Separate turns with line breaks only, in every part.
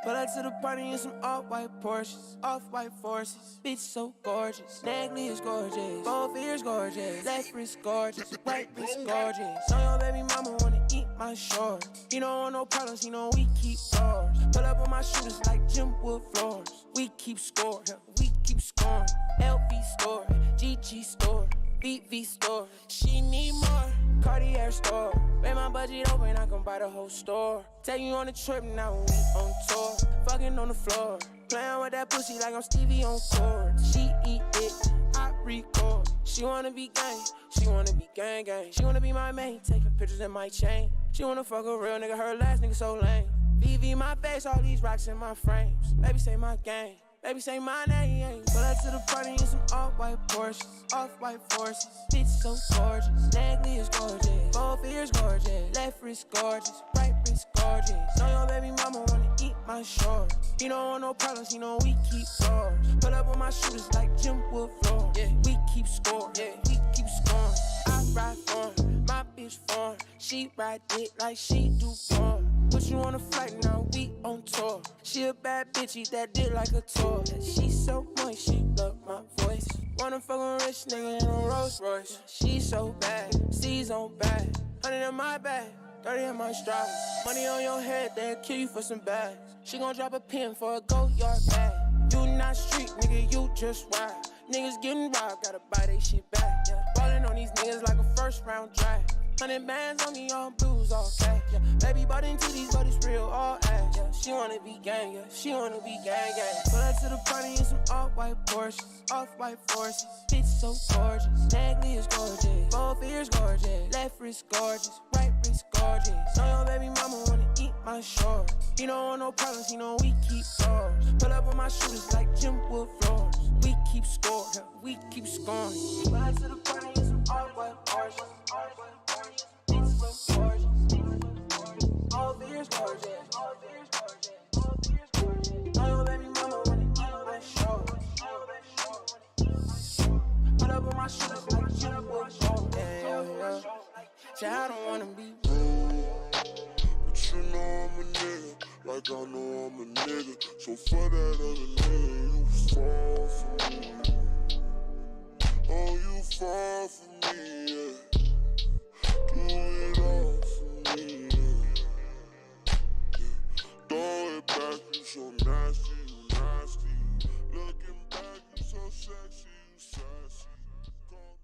Pull up to the party in some off-white Porsches, off-white forces. Bitch so gorgeous, neckly is gorgeous, both ears gorgeous, left wrist gorgeous, right wrist gorgeous. So your baby mama wanna eat my shorts. He don't want no problems, he know we keep scores. Pull up on my shooters like gym wood floors. We keep score, we keep scoring. LV store, GG store, VV store. She need more, Cartier store. Make my budget open, I can buy the whole store. Take you on a trip, now we on tour. Fucking on the floor, playing with that pussy like I'm Stevie on court. She eat it, I record. She wanna be gang, she wanna be gang gang. She wanna be my main, taking pictures in my chain. She wanna fuck a real nigga, her last nigga so lame. VV my face, all these rocks in my frames. Baby say my gang, baby say my name. Pull up to the party in some off-white Porsches, off-white forces. Bitch so gorgeous, neckly is gorgeous, both ears gorgeous, left wrist gorgeous, right wrist gorgeous. Know your baby mama wanna eat my shorts. He don't want no problems, he know we keep scores. Pull up on my shooters like gym wood floor. Yeah, we keep score, yeah, we keep scoring. I ride on, my bitch foreign. She ride it like she do porn. Put you on a flight, now we on tour. She a bad bitch, eat that dick like a toy. She so moist, she love my voice. Wanna fuck a rich nigga in a Rolls Royce. She so bad, C's on bad. 100 in my bag, 30 in my stride. Money on your head, they'll kill you for some bags. She gon' drop a pin for a go yard bag. You not street, nigga, you just ride. Niggas getting robbed, gotta buy they shit back. Yeah, ballin' on these niggas like a first round draft. 100 bands on me, all blues, all cash, yeah. Baby bought into these, but it's real, all ass, yeah. She wanna be gang, yeah. She wanna be gang, gang. Pull up to the party in some off-white Porsches, off-white forces. Bitch so gorgeous, neckly is gorgeous, both ears gorgeous, left wrist gorgeous, right wrist gorgeous. Know your baby mama wanna eat my shorts. He don't want no problems, he know we keep scores. Pull up on my shooters like gym wood floors. We keep score, yeah. We keep scoring. Pull up to the party in some off-white Porsches. All ears gorgeous, all ears gorgeous, all ears gorgeous. Know your baby mama wanna eat my shorts. Put up on my shooters like gym wood floor. Yeah. Say I don't wanna be rude,
but you know I'm a nigga, like I know I'm a nigga. So for that other nigga, you fall for me. Oh, you fall for me, yeah. Do it all for me, yeah. Throw it back, you so nasty, you nasty. Looking back, you so sexy, you sassy. Call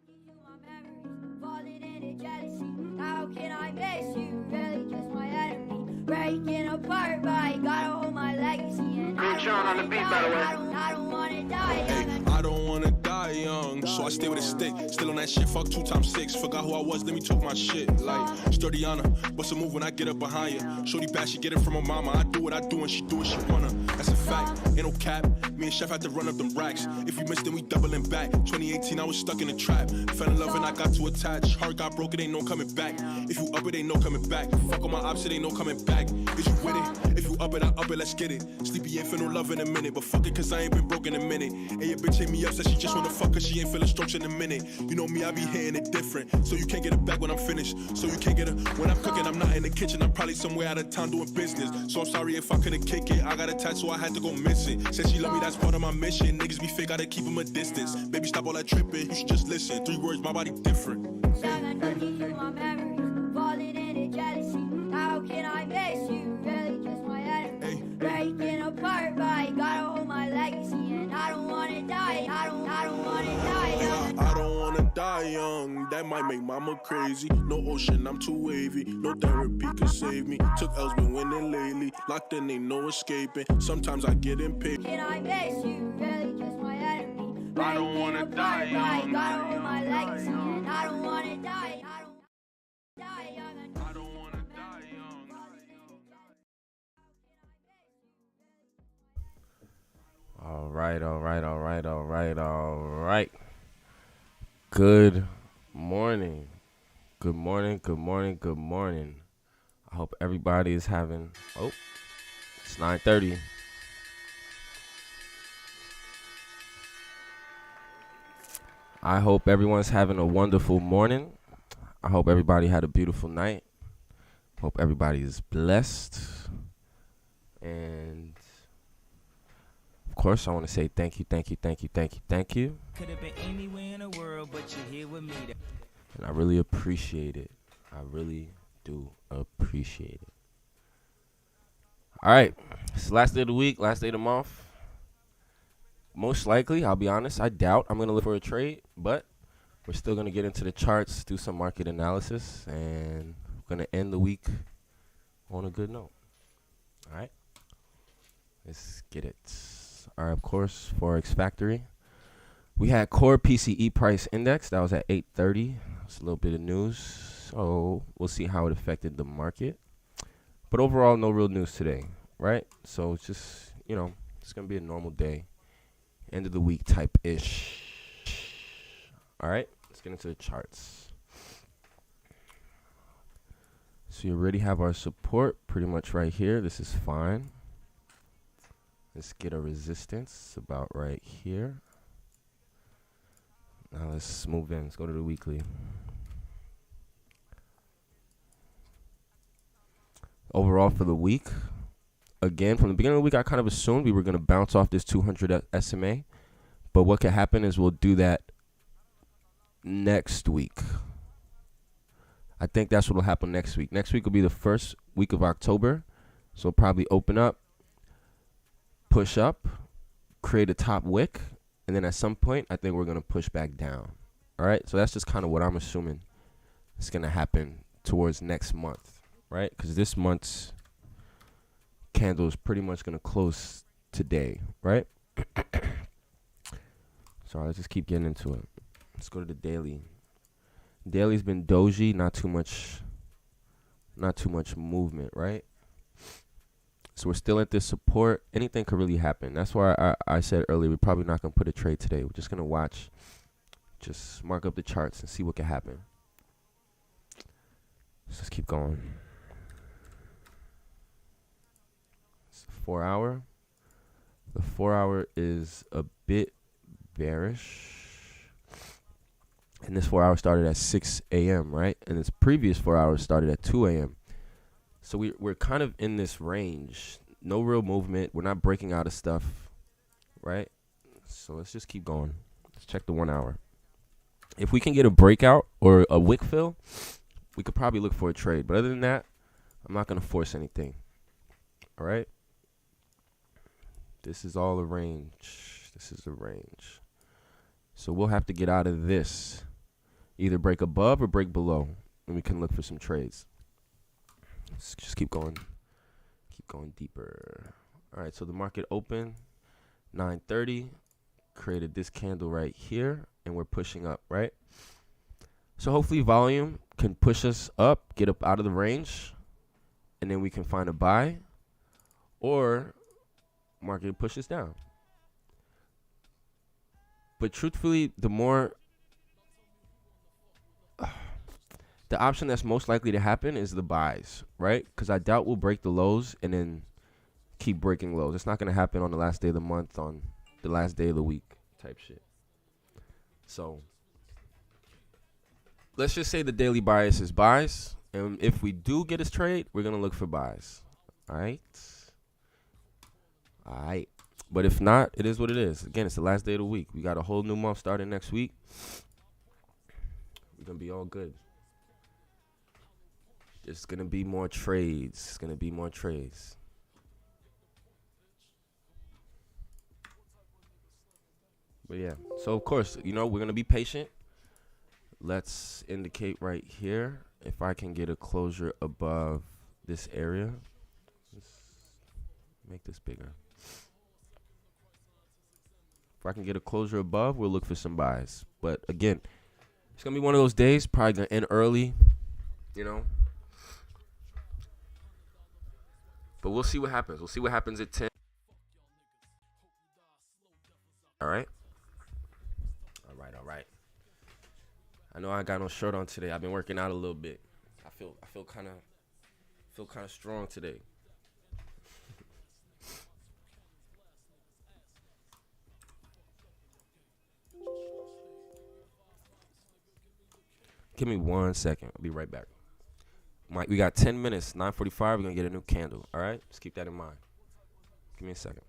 me
zaddy. Falling into jealousy. How can I miss you? Really just my enemy. Breaking apart, but I gotta hold my legacy. And I don't wanna die.
I don't wanna die young, so I stay with a stick. Still on that shit, fuck 2 times 6. Forgot who I was, let me talk my shit. Like, sturdy on her, bust a move when I get up behind you. Shorty bad, she get it from her mama. I do what I do and she do what she wanna. That's a fact, ain't no cap. Me and Chef had to run up them racks. If we missed, then we doubling back. 2018, I was stuck in a trap. Fell in love and I got too attached. Heart got broken, ain't no coming back. If you up it, ain't no coming back. Fuck on my ops, it ain't no coming back. Is you with it? If you up it, I up it, let's get it. Sleepy ain't feel no love in a minute, but fuck it, cause I ain't been broke in a minute. And your bitch hit me up, said she just wanna fuck, cause she ain't feeling strokes in a minute. You know me, I be hitting it different. So you can't get it back when I'm finished. So you can't get it when I'm cooking, I'm not in the kitchen. I'm probably somewhere out of town doing business. So I'm sorry if I couldn't kick it. I got a tattoo, I had to go missing. Said she love me, that's part of my mission. Niggas be fake, gotta keep them a distance. Baby, stop all that tripping, you should just listen. 3 words, my body different.
Looking through my memories, falling into jealousy. How can I miss you? Really just my enemy. Breaking apart, but I gotta hold my legacy. And I don't wanna die, I don't wanna die.
I don't wanna die young, that might make mama crazy. No ocean, I'm too wavy. No therapy can save me. Took L's, been winning lately. Locked in, ain't no escaping. Sometimes I get impatient.
Can I miss you? Really just my enemy.
I don't wanna die young.
I gotta hold my legacy. And I don't wanna die, I don't die young.
I don't wanna die young.
All right. Good morning. I hope everybody is having, it's 9:30. I hope everyone's having a wonderful morning. I hope everybody had a beautiful night. Hope everybody is blessed. And of course, I want to say thank you.
Could have been anywhere in the world, but you're here with me.
And I really appreciate it. I really do appreciate it. All right. It's the last day of the week, last day of the month. Most likely, I'll be honest, I doubt I'm going to look for a trade, but we're still going to get into the charts, do some market analysis, and we're going to end the week on a good note. All right. Let's get it. All right, of course, Forex Factory. We had core PCE price index. That was at 830. That's a little bit of news. So we'll see how it affected the market. But overall, no real news today, right? So it's just, it's going to be a normal day. End of the week type-ish. All right, let's get into the charts. So you already have our support pretty much right here. This is fine. Let's get a resistance about right here. Now let's move in. Let's go to the weekly. Overall for the week, again, from the beginning of the week, I kind of assumed we were going to bounce off this 200 SMA. But what could happen is we'll do that next week. I think that's what will happen next week. Next week will be the first week of October. So we'll probably open up, push up, create a top wick. And then at some point, I think we're going to push back down. All right. So that's just kind of what I'm assuming is going to happen towards next month. Right. Because this month's candle is pretty much going to close today. Right. So let's just keep getting into it. Let's go to the daily. Daily's been doji, not too much movement, right? So we're still at this support. Anything could really happen. That's why I said earlier we're probably not gonna put a trade today. We're just gonna watch, just mark up the charts and see what can happen. Let's just keep going. It's a 4 hour. The 4 hour is a bit bearish. And this 4 hour started at 6 a.m., right? And its previous 4 hours started at 2 a.m. So we're kind of in this range. No real movement. We're not breaking out of stuff, right? So let's just keep going. Let's check the 1 hour. If we can get a breakout or a wick fill, we could probably look for a trade. But other than that, I'm not going to force anything. All right? This is all a range. This is a range. So we'll have to get out of this. Either break above or break below. And we can look for some trades. Let's just keep going. Keep going deeper. All right, so the market opened 9:30. Created this candle right here. And we're pushing up, right? So hopefully volume can push us up, get up out of the range. And then we can find a buy. Or market pushes down. But truthfully, the option that's most likely to happen is the buys, right? Because I doubt we'll break the lows and then keep breaking lows. It's not going to happen on the last day of the month, on the last day of the week type shit. So let's just say the daily bias is buys. And if we do get a trade, we're going to look for buys. All right? All right. But if not, it is what it is. Again, it's the last day of the week. We got a whole new month starting next week. We're going to be all good. There's going to be more trades. It's going to be more trades. But yeah. So, of course, we're going to be patient. Let's indicate right here. If I can get a closure above this area. Let's make this bigger. If I can get a closure above, we'll look for some buys. But again, it's going to be one of those days, probably going to end early, But we'll see what happens. We'll see what happens at 10. All right? All right. I know I got no shirt on today. I've been working out a little bit. I feel kind of strong today. Give me 1 second. I'll be right back. We got 10 minutes. 9:45. We're gonna get a new candle. All right. Just keep that in mind. Give me a second.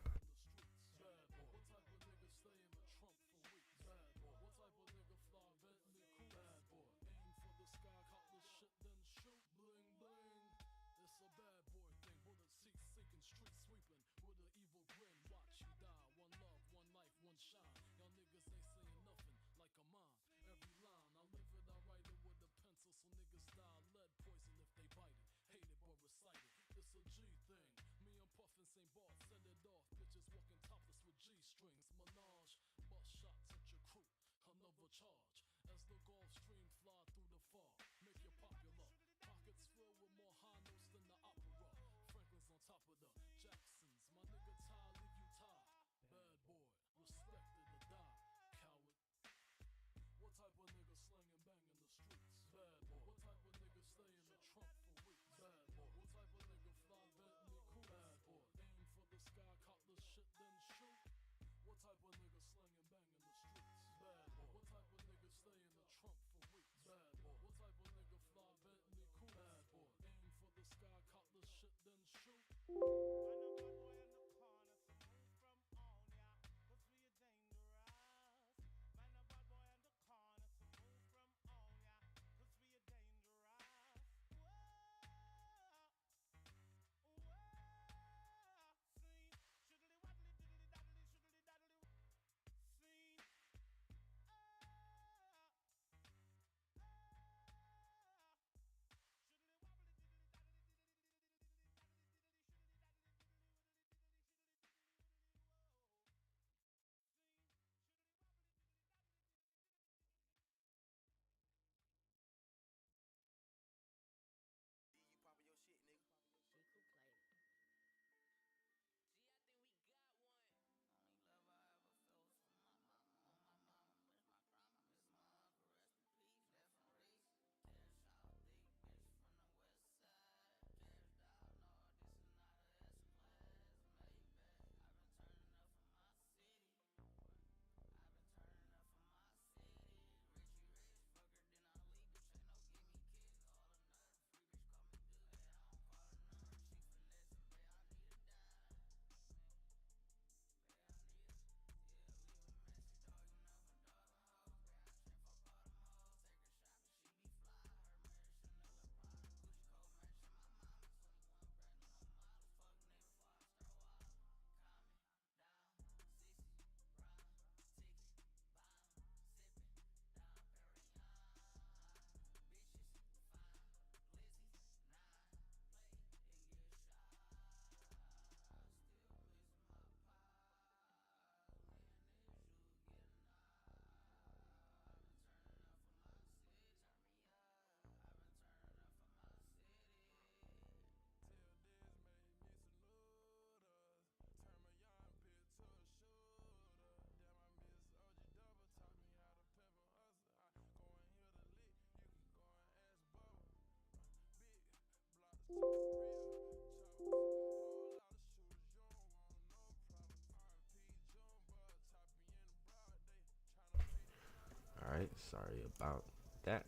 All right. Sorry about that.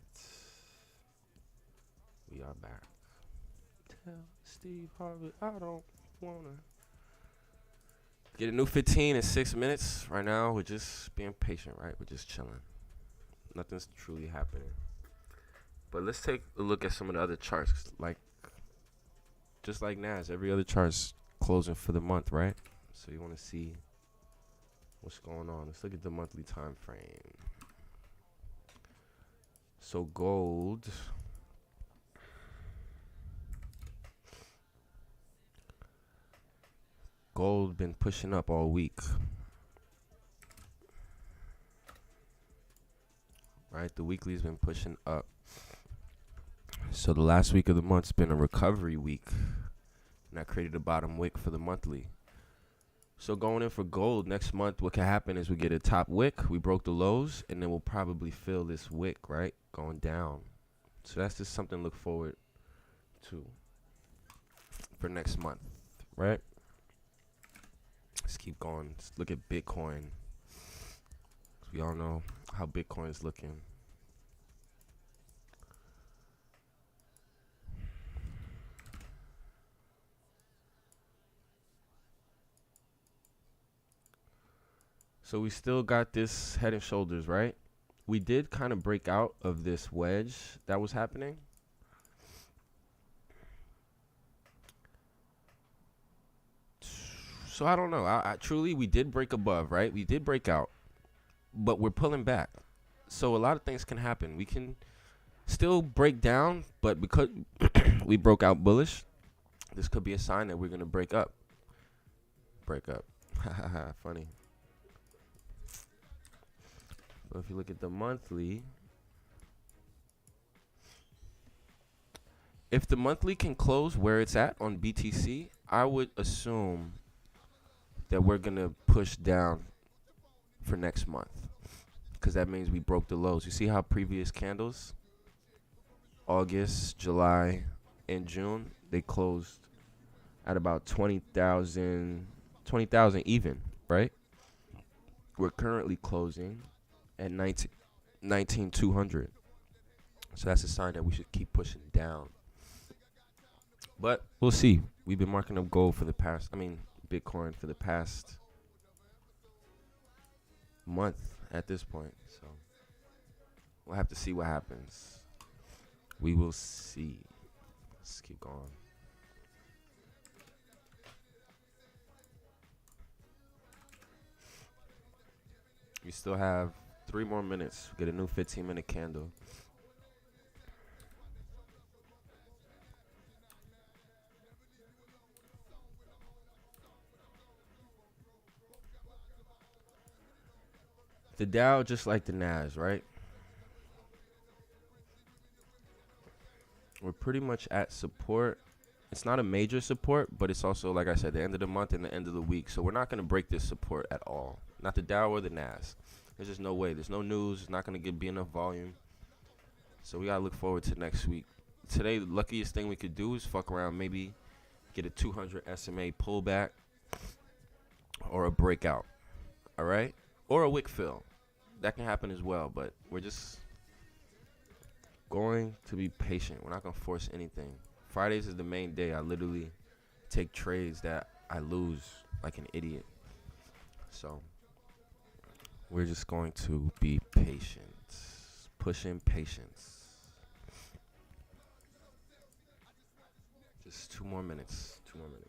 We are back. Tell Steve Harvey I don't wanna get a new 15 in 6 minutes. Right now, we're just being patient, right? We're just chilling. Nothing's truly happening. But let's take a look at some of the other charts. Like, just like NAS, every other chart's closing for the month, right? So you want to see what's going on. Let's look at the monthly time frame. So gold. Gold been pushing up all week. Right? The weekly's been pushing up. So the last week of the month's been a recovery week. And that created a bottom wick for the monthly. So going in for gold next month, what can happen is we get a top wick, we broke the lows, and then we'll probably fill this wick, right? Going down. So that's just something to look forward to for next month, right? Let's keep going. Let's look at Bitcoin. We all know how Bitcoin's looking. So we still got this head and shoulders, right? We did kind of break out of this wedge that was happening. So I don't know. I truly, we did break above, right? We did break out, but we're pulling back. So a lot of things can happen. We can still break down, but because we broke out bullish, this could be a sign that we're going to break up. Break up. Funny. But if you look at the monthly, if the monthly can close where it's at on BTC, I would assume that we're going to push down for next month, because that means we broke the lows. You see how previous candles, August, July, and June, they closed at about 20,000 even, right? We're currently closing at 19,200. So that's a sign that we should keep pushing down. But we'll see. We've been marking up gold for the past, Bitcoin for the past month at this point. So we'll have to see what happens. We will see. Let's keep going. We still have 3 more minutes. Get a new 15-minute candle. The Dow, just like the NAS, right? We're pretty much at support. It's not a major support, but it's also, like I said, the end of the month and the end of the week. So we're not going to break this support at all. Not the Dow or the NAS. There's just no way. There's no news. It's not going to be enough volume. So we got to look forward to next week. Today, the luckiest thing we could do is fuck around, maybe get a 200 SMA pullback or a breakout. All right? Or a wick fill. That can happen as well, but we're just going to be patient. We're not going to force anything. Fridays is the main day. I literally take trades that I lose like an idiot. So we're just going to be patient. Pushing patience. Just 2 more minutes. 2 more minutes.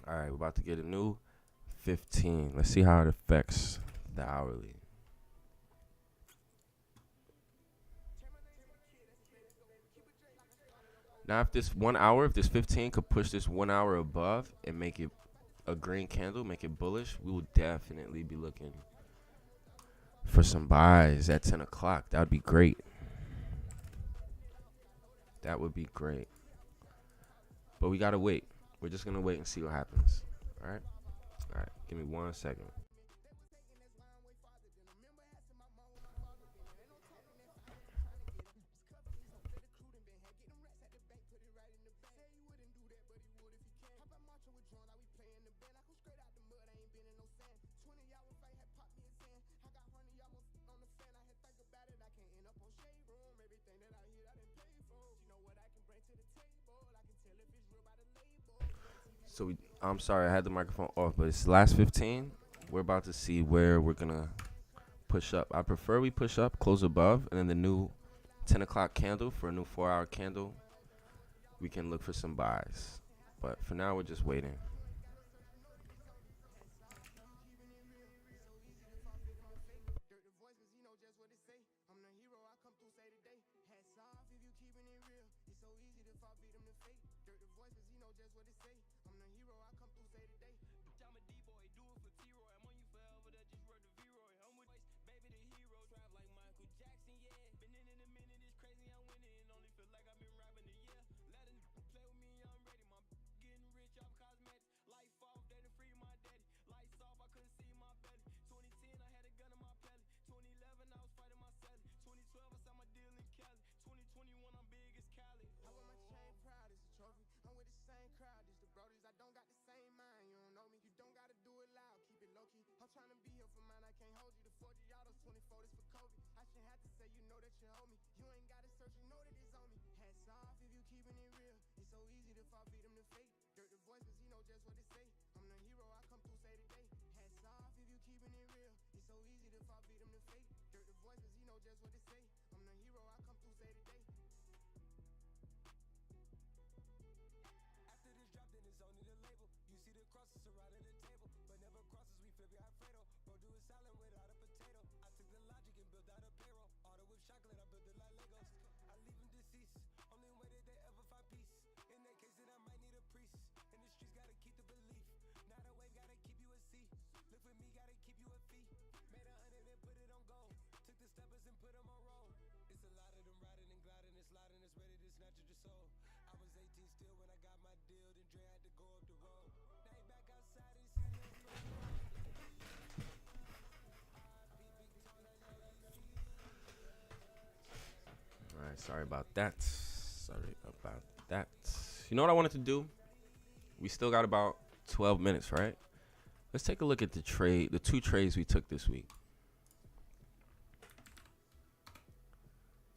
All right, we're about to get a new 15. Let's see how it affects the hourly. Now, if this 1 hour, if this 15 could push this 1 hour above and make it a green candle, make it bullish, we will definitely be looking for some buys at 10 o'clock. That would be great. That would be great. But we got to wait. We're just going to wait and see what happens. All right? All right. Give me 1 second. So I'm sorry, I had the microphone off, but it's the last 15. We're about to see where we're going to push up. I prefer we push up, close above, and then the new 10 o'clock candle for a new 4-hour candle, we can look for some buys. But for now, we're just waiting. All right, sorry about that. You know what I wanted to do? We still got about 12 minutes, right? Let's take a look at the 2 trades we took this week.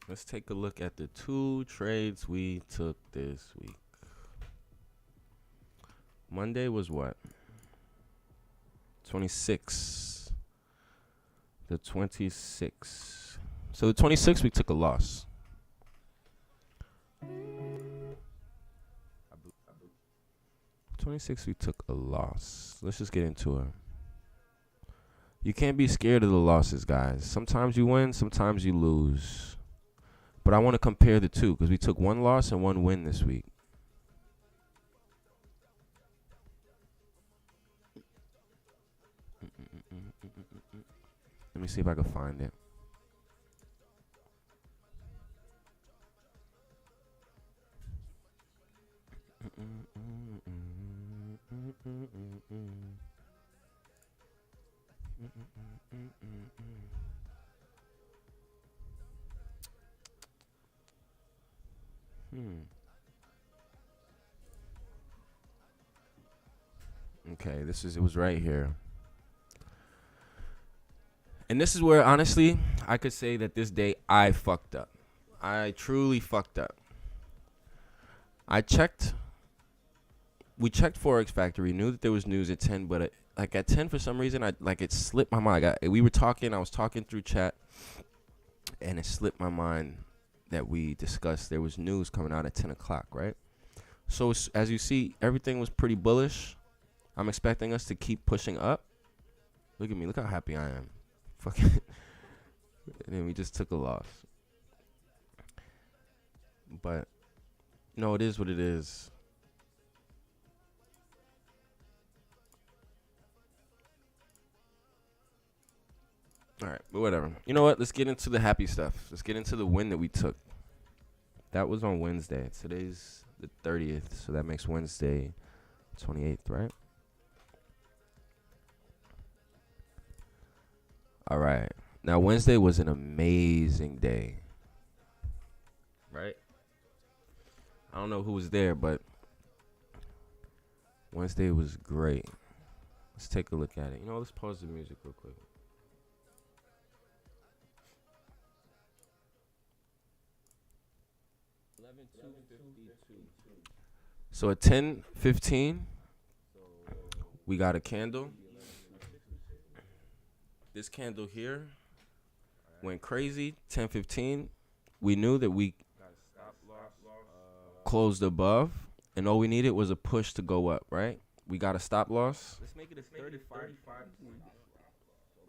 Let's take a look at the 2 trades we took this week. Monday was what? 26. The 26. So the 26 we took a loss. 26 we took a loss. Let's just get into it. You can't be scared of the losses, guys. Sometimes you win, sometimes you lose. But I want to compare the 2 because we took 1 loss and 1 win this week. Let me see if I can find it. Okay, it was right here. And this is where, honestly, I could say that this day I fucked up. I truly fucked up. We checked Forex Factory, knew that there was news at 10, but at 10 for some reason, it slipped my mind. I was talking through chat, and it slipped my mind that we discussed there was news coming out at 10 o'clock, right? So as you see, everything was pretty bullish. I'm expecting us to keep pushing up. Look at me. Look how happy I am. Fucking. And then we just took a loss. But, no, it is what it is. All right, but whatever. You know what? Let's get into the happy stuff. Let's get into the win that we took. That was on Wednesday. Today's the 30th, so that makes Wednesday 28th, right? All right. Now, Wednesday was an amazing day, right? I don't know who was there, but Wednesday was great. Let's take a look at it. You know, let's pause the music real quick. So at 10:15, we got a candle. This candle here went crazy. 10:15, we knew that we closed above, and all we needed was a push to go up, right? We got a stop loss. Let's make it a 35.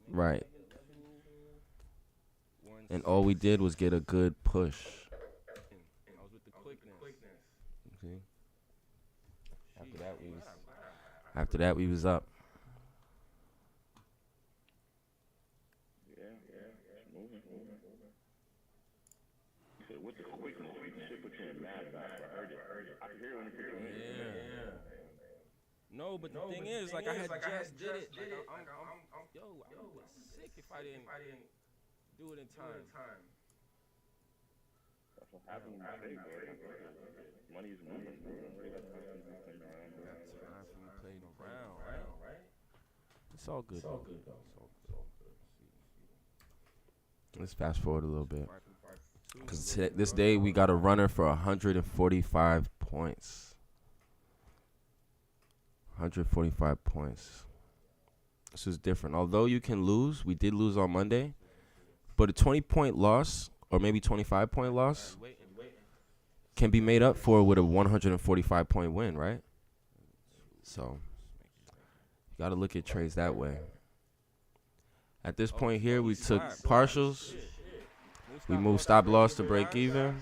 Right. And all we did was get a good push. See? After that, we was up. No, but the thing is, like, I had just did it. Like, I would be sick if I didn't do it in time.
That's what happened in the trade, bro. Money's moving, bro.
That's when we played around, right? It's all good. It's all good. Let's fast forward a little bit. Because this day we got a runner for 145 points. 145 points. This is different. Although you can lose, we did lose on Monday, but a 20-point loss or maybe 25-point loss can be made up for with a 145-point win, right? So you got to look at trades that way. At this point here, we took partials. We moved stop loss to break even.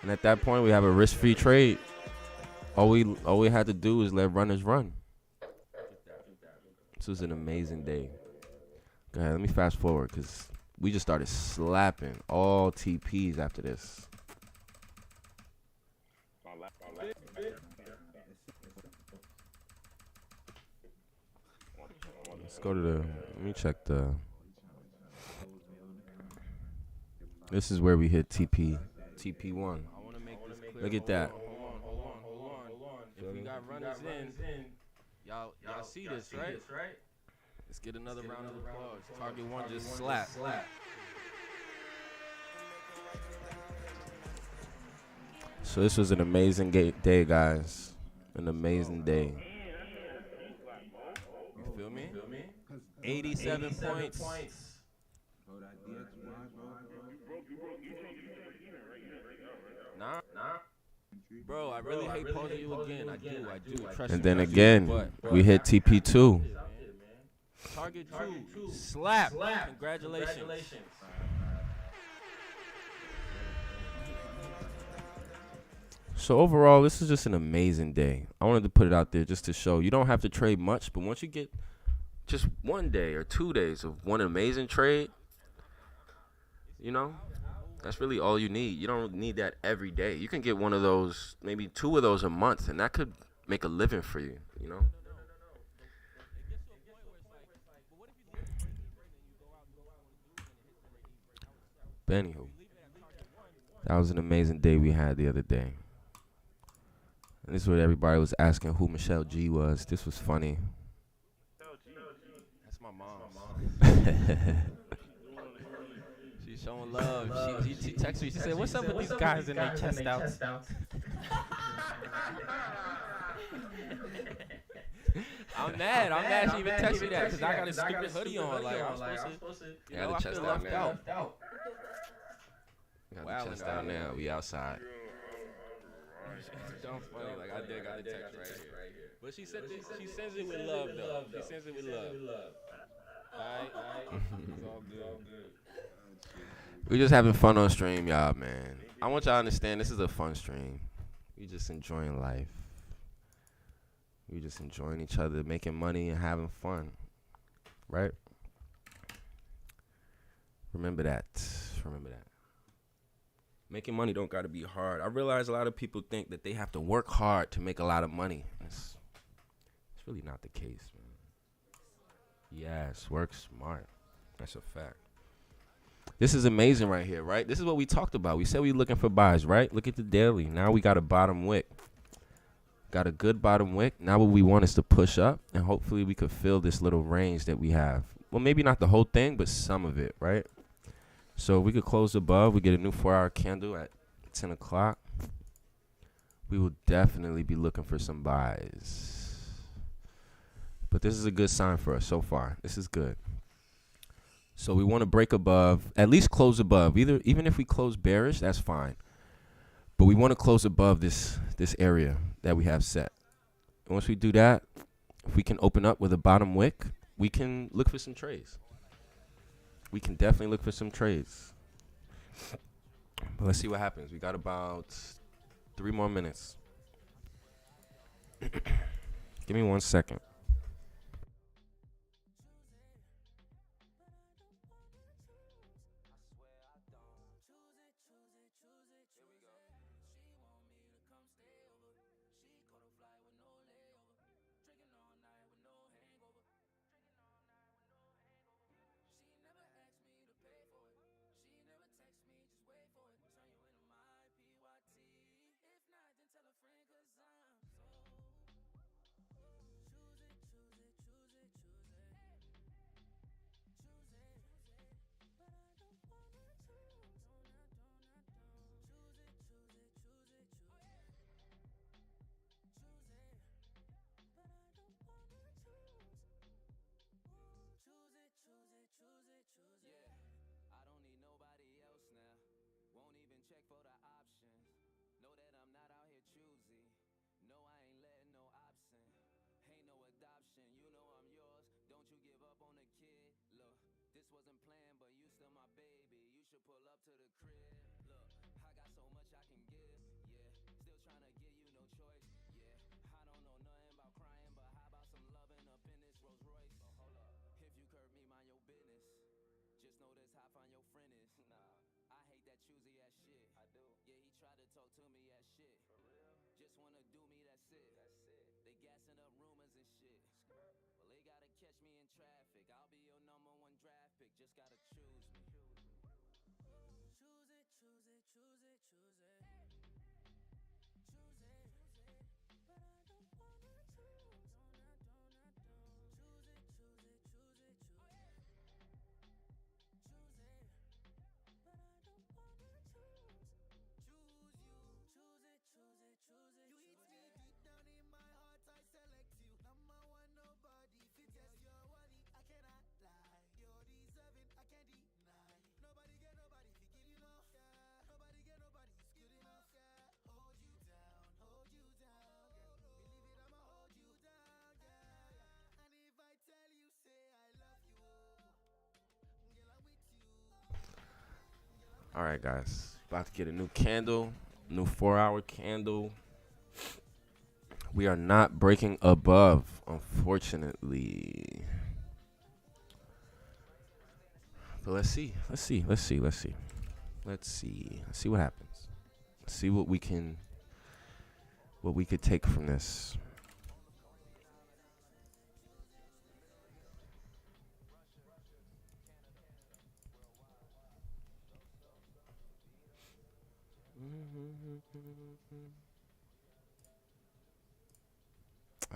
And at that point, we have a risk-free trade. All we had to do is let runners run. This was an amazing day. Go ahead, let me fast forward because we just started slapping all TPs after this. Let's go to let me check the. This is where we hit TP1. Look at that. If we got runners in, y'all see this, right? Let's get another round of applause. Target one just slapped. So this was an amazing day, guys. An amazing day. You feel me? 87 points. Nah. Bro, I really hate pausing you again. I do. Trust and then again, we hit TP2. Target 2. Slap. Congratulations. So overall, this is just an amazing day. I wanted to put it out there just to show you don't have to trade much, but once you get just one day or 2 days of one amazing trade, you know, that's really all you need. You don't need that every day. You can get one of those, maybe 2 of those a month, and that could make a living for you, you know? But anywho, that was an amazing day we had the other day. And this is what everybody was asking who Michelle G was. This was funny. That's my mom. She's showing love. She texted me. She said, "What's up with these guys in their chest outs?" I'm mad. She even texted me that because I got a stupid hoodie on. Like I'm supposed to. You know, I feel left out. Got the chest out now. We outside. Dumb funny. Like I did got the text right here. But she said this, she sends it with love though. She sends it with love. Alright. It's all good. We just having fun on stream, y'all, man. I want y'all to understand this is a fun stream. We just enjoying life. We just enjoying each other, making money and having fun. right? Remember that. Remember that. Making money don't got to be hard. I realize a lot of people think that they have to work hard to make a lot of money. It's really not the case, man. Yes, work smart. That's a fact. This is amazing right here, right? This is what we talked about. We said we were looking for buys, right? Look at the daily. Now we got a bottom wick. Got a good bottom wick. Now what we want is to push up, and hopefully we could fill this little range that we have. Well, maybe not the whole thing, but some of it, right? So we could close above. We get a new 4-hour candle at 10 o'clock. We will definitely be looking for some buys. But this is a good sign for us so far. This is good. So we want to break above, at least close above. Even if we close bearish, that's fine. But we want to close above this area that we have set. And once we do that, if we can open up with a bottom wick, we can look for some trades. We can definitely look for some trades. But let's see what happens. We got about 3 more minutes. Give me 1 second. All right, guys. About to get a new candle, new 4-hour candle. We are not breaking above, unfortunately. But let's see what happens. Let's see what we could take from this.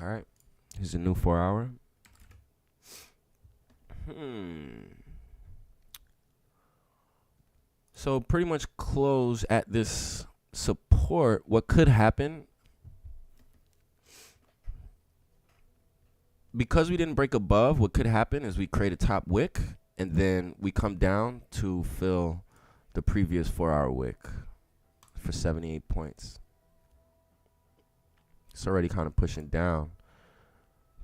All right, here's a new 4-hour. So pretty much close at this support. What could happen, because we didn't break above, what could happen is we create a top wick and then we come down to fill the previous 4-hour wick for 78 points. It's already kind of pushing down.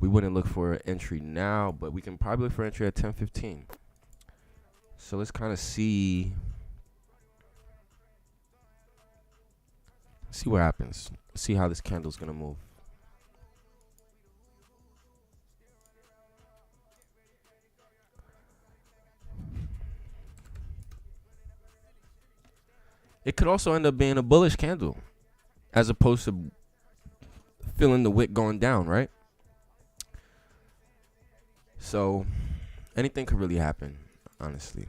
We wouldn't look for an entry now, but we can probably look for entry at 10:15. So let's kind of see what happens. See how this candle's gonna move. It could also end up being a bullish candle as opposed to feeling the wick going down, right? So anything could really happen, honestly.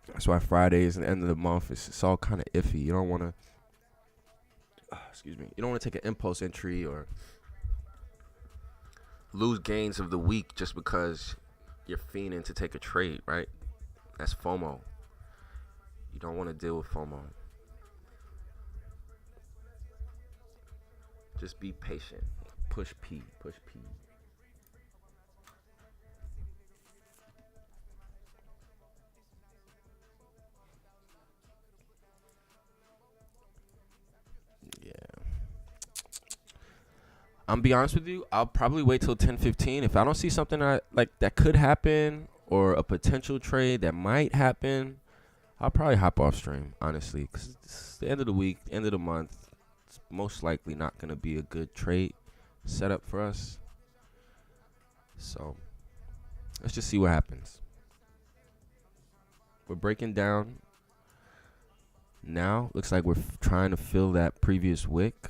That's why Friday is the end of the month. It's all kind of iffy. You don't want to, excuse me, you don't want to take an impulse entry or lose gains of the week just because you're fiending to take a trade, right? That's FOMO. You don't want to deal with FOMO. Just be patient. Push P. Push P. Yeah. I'm be honest with you. I'll probably wait till 10:15 if I don't see something that could happen or a potential trade that might happen. I'll probably hop off stream, honestly, because it's the end of the week, end of the month. It's most likely not going to be a good trade setup for us. So let's just see what happens. We're breaking down now. Looks like we're trying to fill that previous wick.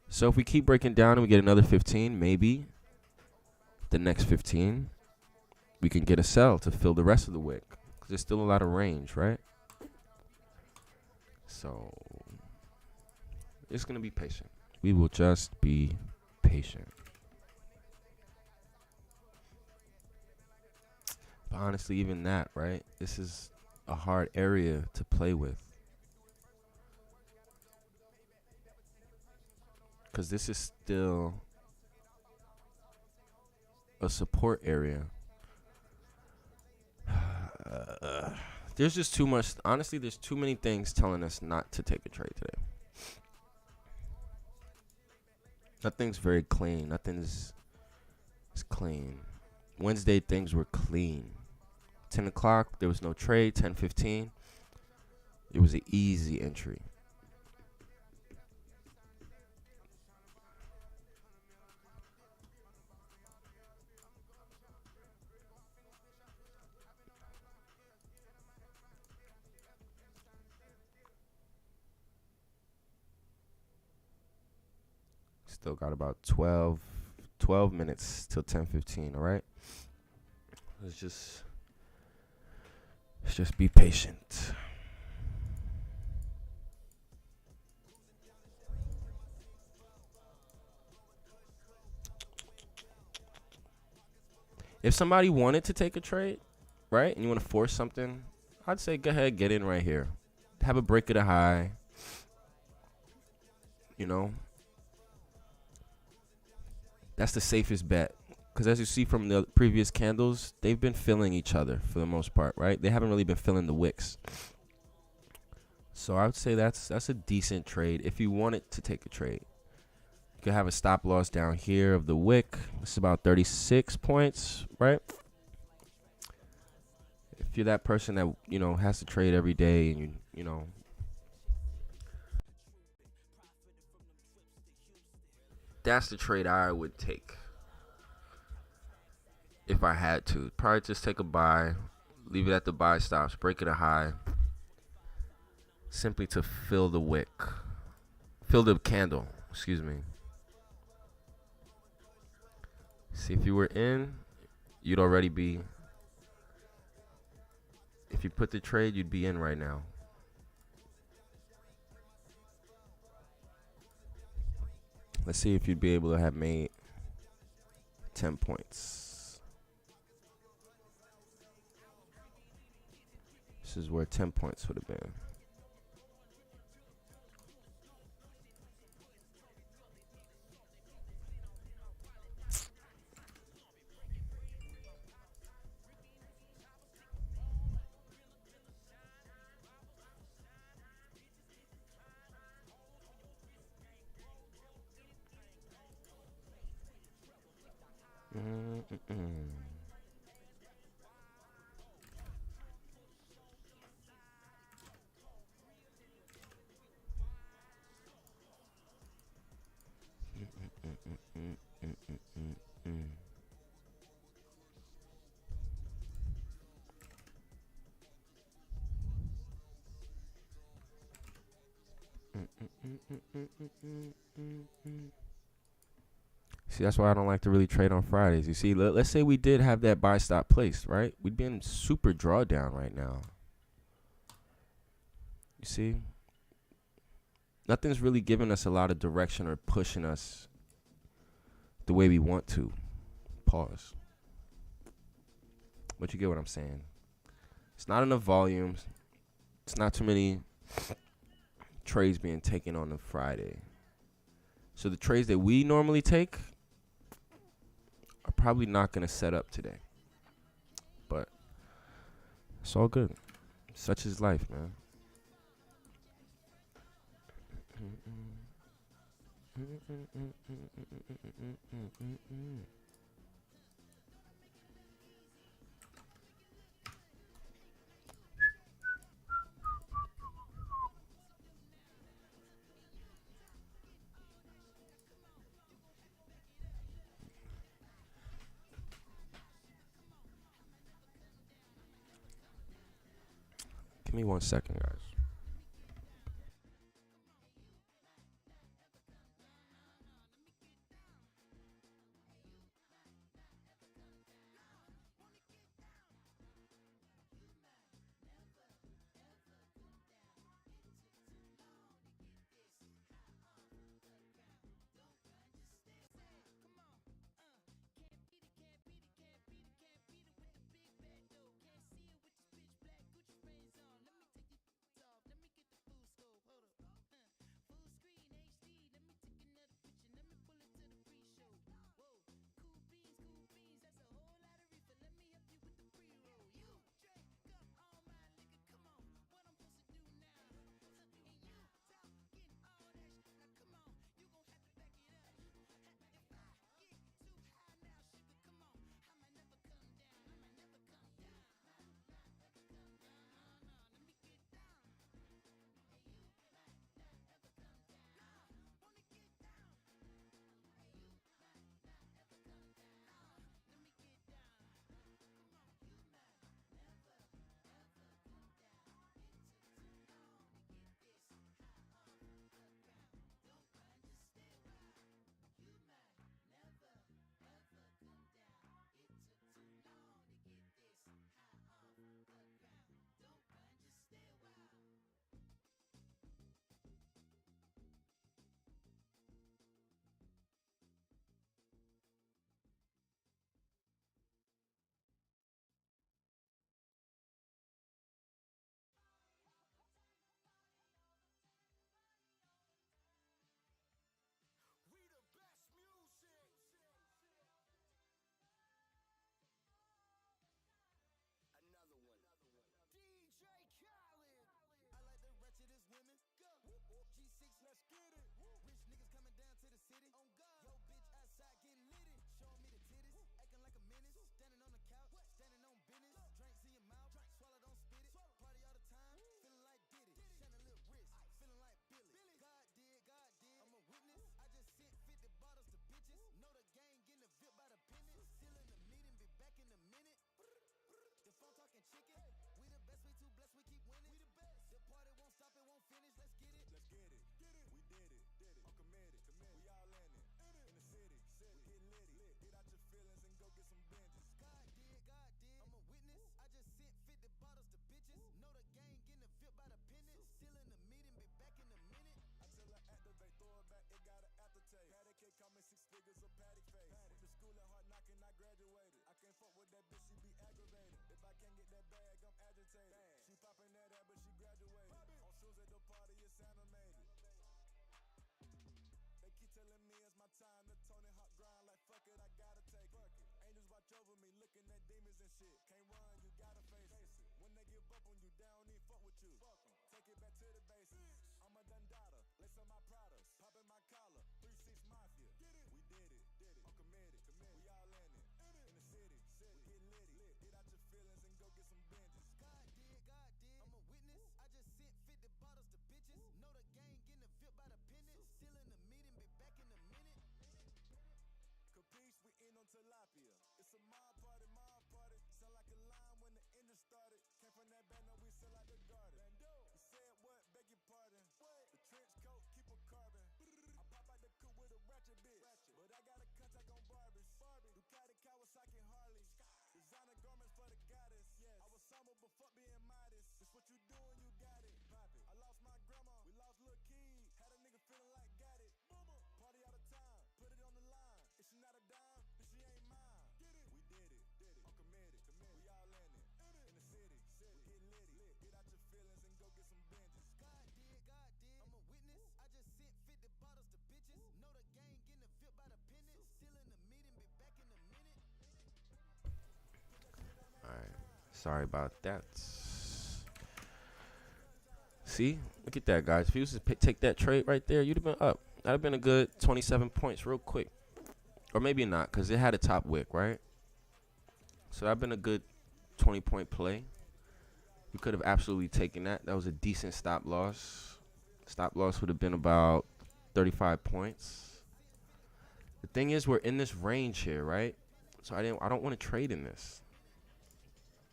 So if we keep breaking down and we get another 15, maybe the next 15, we can get a sell to fill the rest of the wick. Because there's still a lot of range, right? So it's going to be patient. We will just be patient. But honestly, even that, right? This is a hard area to play with. Because this is still a support area. There's just too much. Honestly, there's too many things telling us not to take a trade today. Nothing's very clean. Nothing's clean. Wednesday, things were clean. 10 o'clock, there was no trade. 10:15, it was an easy entry. Still got about 12 minutes till 10:15, all right? Let's just be patient. If somebody wanted to take a trade, right, and you want to force something, I'd say go ahead, get in right here. Have a break of the high. You know, that's the safest bet. Because as you see from the previous candles, they've been filling each other for the most part, right? They haven't really been filling the wicks. So I would say that's a decent trade if you wanted to take a trade. You could have a stop loss down here of the wick. It's about 36 points, right? If you're that person that, you know, has to trade every day and you know, that's the trade I would take if I had to. Probably just take a buy, leave it at the buy stops, break it a high, simply to fill the wick, fill the candle, excuse me. See, if you were in, you'd already be, if you put the trade, you'd be in right now. Let's see if you'd be able to have made 10 points. This is where 10 points would have been. See, that's why I don't like to really trade on Fridays. You see, let's say we did have that buy stop placed, right? We'd be in super drawdown right now. You see? Nothing's really giving us a lot of direction or pushing us the way we want to. Pause. But you get what I'm saying. It's not enough volumes. It's not too many trades being taken on a Friday. So the trades that we normally take are probably not going to set up today. But it's all good. Such is life, man. Give me 1 second, guys.
you doing, you got it. Pop it. I lost my grandma, we lost Lil Key. Had a nigga feeling like got it. Boomer. Party all the time, put it on the line. If she not a dime, then she ain't mine. Get it. We did it. I'm committed. We all in it. In the city. We get litty. Get out your feelings and go get some binges.
God did. I'm a witness. I just sent 50 bottles to bitches. Know the gang getting a fit by the pennies. Still in the meeting, be back in a minute.
All right. Sorry about that. See? Look at that, guys. If you was to take that trade right there, you'd have been up. That'd have been a good 27 points real quick. Or maybe not, because it had a top wick, right? So that'd been a good 20-point play. You could have absolutely taken that. That was a decent stop loss. Stop loss would have been about 35 points. The thing is, we're in this range here, right? So I don't want to trade in this.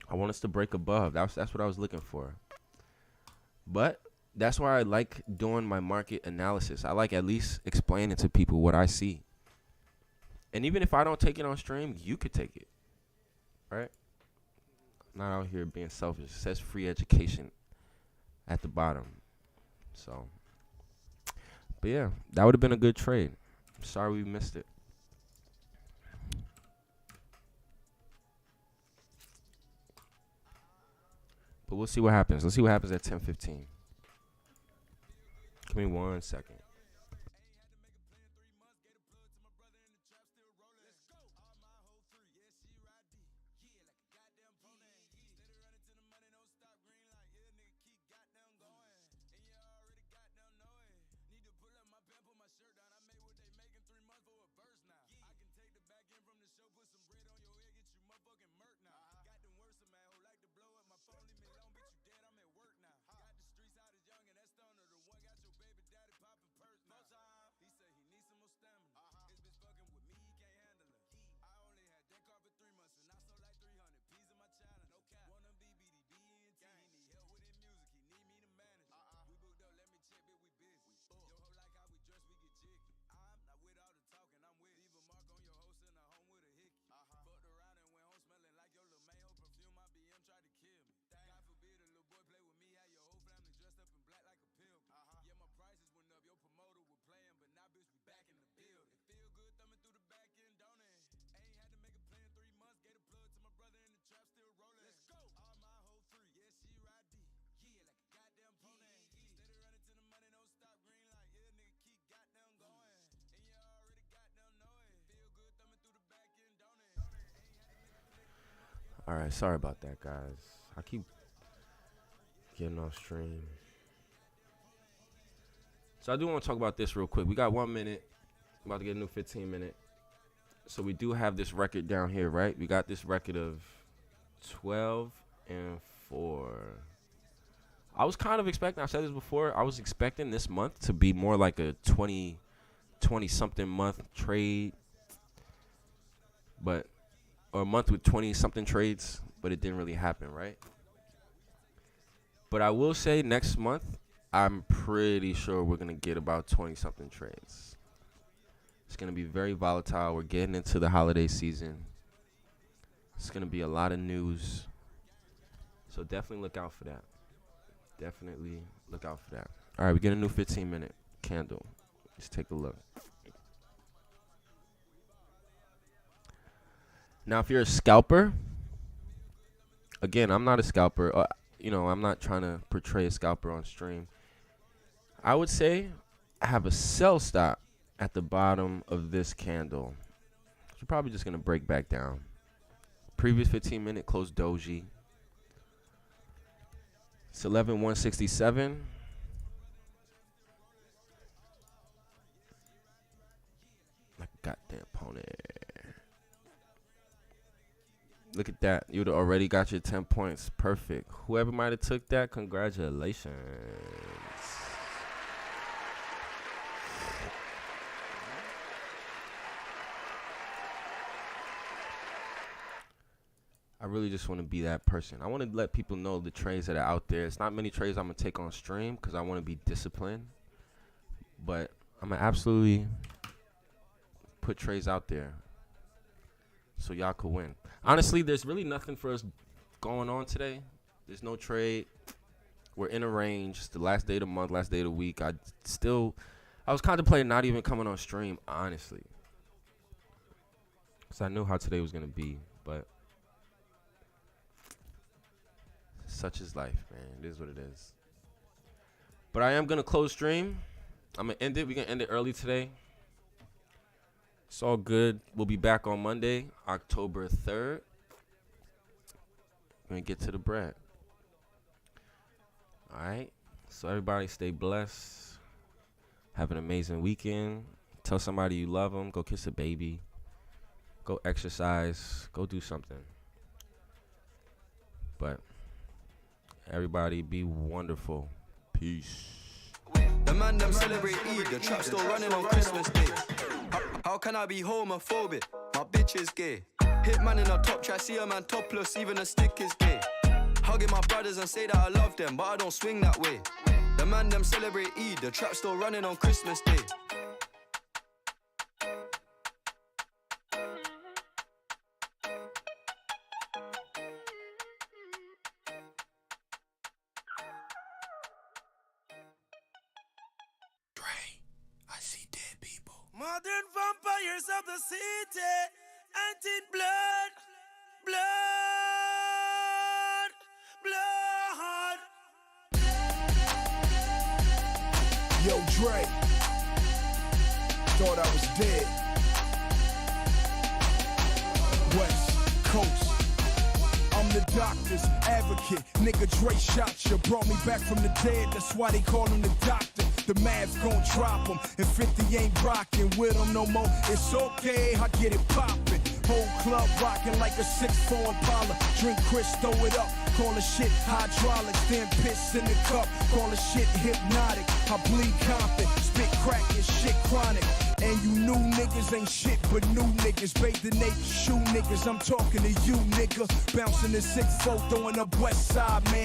I want us to break above. That's what I was looking for. But that's why I like doing my market analysis. I like at least explaining to people what I see. And even if I don't take it on stream, you could take it. Right? I'm not out here being selfish. It says free education at the bottom. So, but yeah, that would have been a good trade. Sorry we missed it. But we'll see what happens. Let's see what happens at 10:15. Give me 1 second. All right, sorry about that, guys. I keep getting off stream. So I do want to talk about this real quick. We got 1 minute. I'm about to get a new 15-minute. So we do have this record down here, right? We got this record of 12-4. I was kind of expecting, I've said this before, I was expecting this month to be more like a 20-something month trade. Or a month with 20-something trades, but it didn't really happen, right? But I will say next month, I'm pretty sure we're going to get about 20-something trades. It's going to be very volatile. We're getting into the holiday season. It's going to be a lot of news. So definitely look out for that. Definitely look out for that. All right, we get a new 15-minute candle. Let's take a look. Now, if you're a scalper, again, I'm not a scalper. I'm not trying to portray a scalper on stream. I would say have a sell stop at the bottom of this candle. You're probably just going to break back down. Previous 15-minute closed doji. It's 11,167. Like a goddamn pony. Look at that. You'd already got your 10 points. Perfect. Whoever might have took that, congratulations. I really just want to be that person. I want to let people know the trades that are out there. It's not many trades I'm going to take on stream because I want to be disciplined. But I'm going to absolutely put trades out there so y'all could win. Honestly, there's really nothing for us going on today. There's no trade. We're in a range. It's the last day of the month, last day of the week. I was contemplating not even coming on stream, honestly. Because I knew how today was going to be. But such is life, man. It is what it is. But I am going to close stream. I'm going to end it. We're going to end it early today. It's all good. We'll be back on Monday, October 3rd. We're going to get to the bread. All right. So everybody stay blessed. Have an amazing weekend. Tell somebody you love them. Go kiss a baby. Go exercise. Go do something. But everybody be wonderful. Peace.
The man them celebrate Eid, the trap still running on Christmas Day. How can I be homophobic? My bitch is gay. Hit man in a top try, see a man topless, even a stick is gay. Hugging my brothers and say that I love them, but I don't swing that way. The man them celebrate Eid, the trap still running on Christmas Day.
Modern vampires of the city, hunting blood, blood, blood.
Yo, Dre, thought I was dead. West Coast, I'm the doctor's advocate. Nigga, Dre shot you, brought me back from the dead. That's why they call him the doctor. The math gon' drop him, and 50 ain't rockin' with him no more. It's okay, I get it poppin'. Whole club rockin' like a 6'4" Impala. Drink Chris, throw it up, call the shit hydraulics. Then piss in the cup, call the shit hypnotic. I bleed confident, spit crack and shit chronic. And you new niggas ain't shit but new niggas. Bathe the naked shoe niggas, I'm talking to you nigga. Bouncing the 6'4", throwing up west side, man.